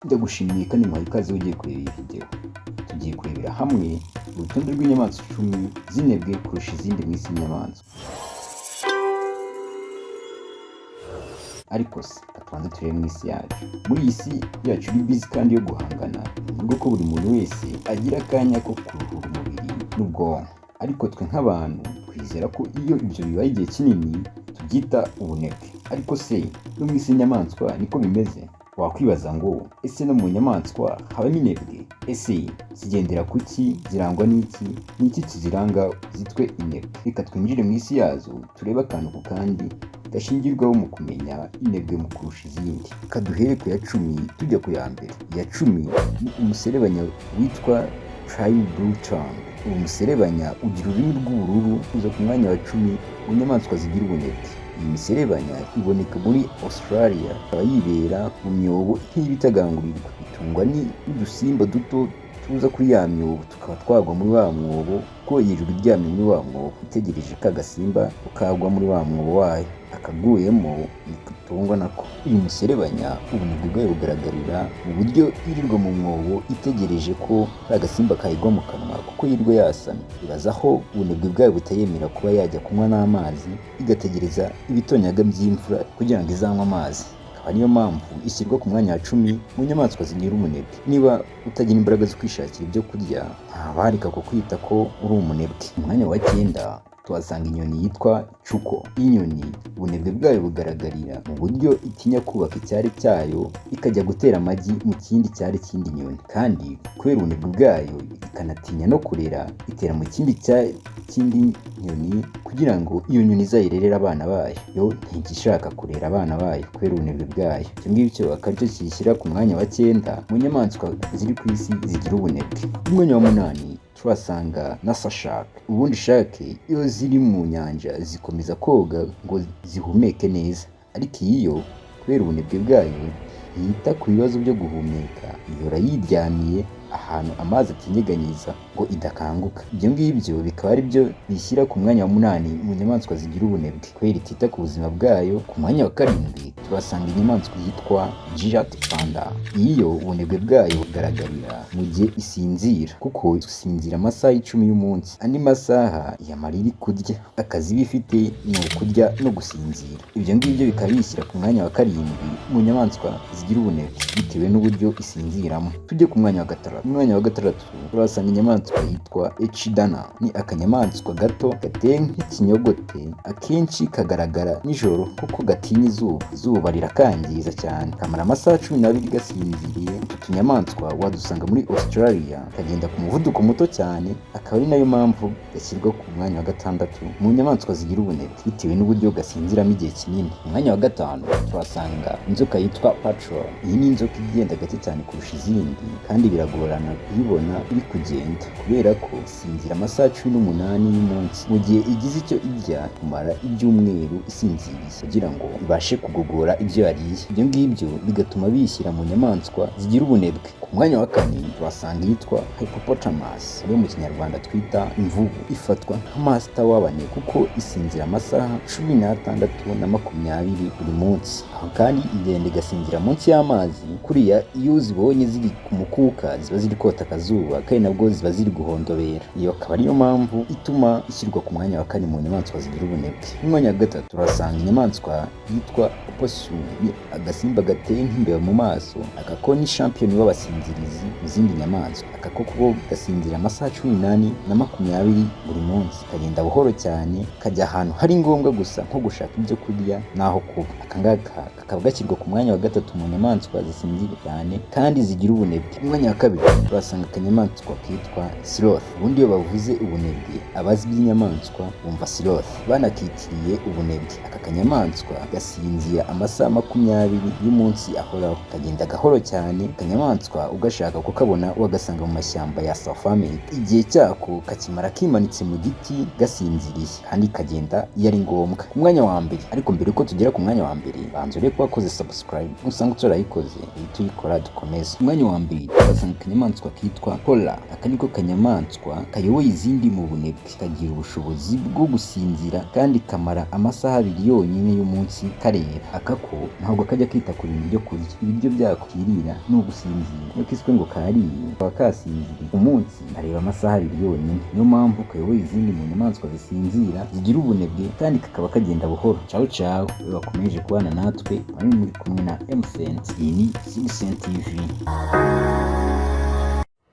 Ndagushimiye kandi muhaye ikaze ugiye kureba iyi video. Tugiye kurebera hamwe urutonde rw'inyamaswa 10 zinebwe kurusha izindi mu isi y'inyamaswa. Ariko se tubanze turebe mu isi yacu. Muri iyi si yacu iri busy kandi yo guhangana, nubwo ko buri muntu wese agira akanya ko kuruhura umubiri n'ubwonko. Ariko twe nk'abantu twizera ko iyo ibyo bibaye igihe kinini tubyita ubunebwe. Ariko se no mu isi y'inyamaswa niko bimeze? Wakwibaza ngo ese no mu nyamaswa habamo inebwe? Ese zigendera kuki? Zirangwa n'iki? Niki kiziranga zitwe inebwe? Reka twinjire mu isi yazo turebe akantu ku kandi gashingirwaho mu kumenya inebwe mu kurusha izindi. Kaduhere ku ya 10 tujya ku ya mbere. Iya 10 ni umuserebanya witwa Trine Blue Tongue. Uwo muserebanya ugira ururimi rw'ubururu, uza ku mwanya wa 10 mu nyamaswa zigira ubunebwe. Iyi miserebanya iboneka muri Australia, ikaba yibera mu myobo nk'ibitagangurirwa. Itungwa n'udusimba duto tuza kuri ya myobo tukaba twagwa muri wa mwobo, ko yirirwa iryamye muri wa mwobo itegereje ka gasimba ukagwa muri wa mwobo wayo, akaguyemo nikutungwa nako. Uyu muserebanya ubunebwe bwayo bugaragarira mu buryo yirirwa mu mwobo itegereje ko ka gasimba kayigwa mu kanwa, kuko yirirwa yasamye. Ibaza aho ubunebwe bwayo butayemera kuba yajya kunywa n'amazi, igategereza ibitonyaga by'imvura kugira ngo izanywe amazi. Akaba niyo mpamvu ishyirwa ku mwanya wa 10 mu nyamaswa zigira umunebwe. Niba utagira imbaraga zo kwishakira ibyo kurya, ntabarika kukwita ko uri umunebwe. Mu mwanya wa 9 tuhasanga inyoni yitwa Cuko. Inyoni ubunebwe bwayo bugaragarira mu buryo itinya kubaka icyari cyayo ikajya gutera amagi mu kindi cyari cy'indi nyoni, kandi kubera ubunebwe bwayo ikanatinya no kurera, itera mu kindi cy'indi nyoni kugira ngo iyo nyoni izayirerere abana bayo. Yo ntigishaka kurera abana bayo kubera ubunebwe bwayo. Icyo ngicyo akaba aricyo kiyishyira ku mwanya wa 9 mu nyamaswa ziri ku isi zigira ubunebwe. Ku mwanya wa 8 turasanga Nasa Shark. Ubundi shark iyo ziri mu nyanja zikomeza koga ngo zihumeke neza, ariko iyo kubera ubunebwe bwayo yita ku bibazo byo guhumeka, ihora yiryamiye ahantu amazi atinyeganyeza ngo idakanguka. Ibyo ngibyo bikaba ari byo bishyira ku mwanya wa 8 mu nyamaswa zigira ubunebwe kubera itita ku buzima bwayo. Ku mwanya wa 7 turasanga inyamaswa yitwa Giant Panda. Iyo ubunebwe bwayo bugaragarira mu gihe isinzira, kuko isinzira amasaha 10 y'umunsi, andi masaha yamara iri kurya. Akazi iba ifite ni ukurya no gusinzira. Ibyo ngibyo bikaba bishyira ku mwanya wa 7 mu nyamaswa zigira ubunebwe bitewe n'uburyo isinziramo. Tujye ku mwanya wa 6. Mu mwanya wa 6 turasanga inyamaswa yitwa Echidna. Ni akanyamaswa gato gateye nk'ikinyogote, akenshi kagaragara nijoro kuko gatinya izuba. Izuba rirakangiza cyane, kamara amasaha 12 gasinziriye. Utu tunyamaswa wadusanga muri Australia, kagenda ku muvuduko muto cyane, akaba ari nayo mpamvu gashyirwa ku mwanya wa 6 mu nyamaswa zigira ubunebwe bitewe n'uburyo gasinziramo igihe kinini. Mu mwanya wa 5 turasanga inzoka yitwa Patrol. Iyi ni inzoka igenda gake cyane kurusha izindi, kandi biragorana kuyibona iri kugenda kubera ko isinzira amasaha 18 y'umunsi, mu gihe igize icyo irya kumara ibyumweru isinziriye kugira ngo ibashe kugogora ibyo yariye. Ibyo ngibyo bigatuma bishyira mu nyamaswa zigira ubunebwe. Ku mwanya wa 4 turasanga yitwa Hippopotamus, yo mu kinyarwanda twita imvubu. Ifatwa nka master w'abane kuko isinzira amasaha 16 na 20 buri munsi. Aho kandi igenda igasinzira munsi y'amazi, kuriya iyo zibonye ziri ku mukuka ziba ziri kota akazuba, kandi nabwo ziba ziri guhondobera. Iyo akaba ariyo mpamvu ituma ishyirwa ku mwanya wa 4 mu nyamaswa zigira ubunebwe. Mu mwanya wa 3 turasanga inyamaswa yitwa Opossum. Ni agasimba gateye nk'imbeba mu maso. Aka ko ni champion w'abasinzirizi mu zindi nyamaswa. Aka ko gasinzira amasaha 18 na 20 buri munsi. Kagenda buhoro cyane, kajya ahantu hari ngombwa gusa nko gushaka ibyo kurya naho kuba. Aka ngaka kakaba gashyirwa ku mwanya wa 3 mu nyamaswa zisinzira cyane kandi zigira ubunebwe. Mu mwanya wa 2 turasanga akanyamaswa kitwa Sloth. Ubundi iyo bavuze ubunebwe, abazi by'inyamaswa bumva Sloth, banakitiriye ubunebwe. Aka kanyamaswa gasinzira amasaha 20 y'umunsi ahoraho, kagenda gahoro cyane. Akanyamaswa ugashaka ko ukabona wagasanga mu mashyamba ya South America. Igihe cyako kakimara kimanitse mu giti gasinziriye kandi kagenda iyo ari ngombwa. Ku mwanya wa mbere, ariko mbere uko tugera ku mwanya wa mbere banza urebe ko wakoze subscribe, usanga utarayikoze uhita uyikora dukomeze. Ku mwanya wa mbere tugasanga akanyamaswa kitwa koala. Aka niko kanyamaswa kayoboye izindi mu bunebwe, kagira ubushobozi bwo gusinzira kandi kamara amasaha 2 yonyine y'umunsi kareba. Aka ko ntabwo kajya kwita ku bintu byo kurya, ibiryo byako kirira ni ugusinzira. Iyo kiswe ngo kariye kaba kasinziriye umunsi areba amasaha 2 yonyine. Niyo mpamvu kayoboye izindi mu nyamaswa zisinzira zigira ubunebwe kandi kakaba kagenda buhoro. Ciao ciao, bakomeje kubana natwe, muri kumwe na MCent. Iyi ni MCent TV.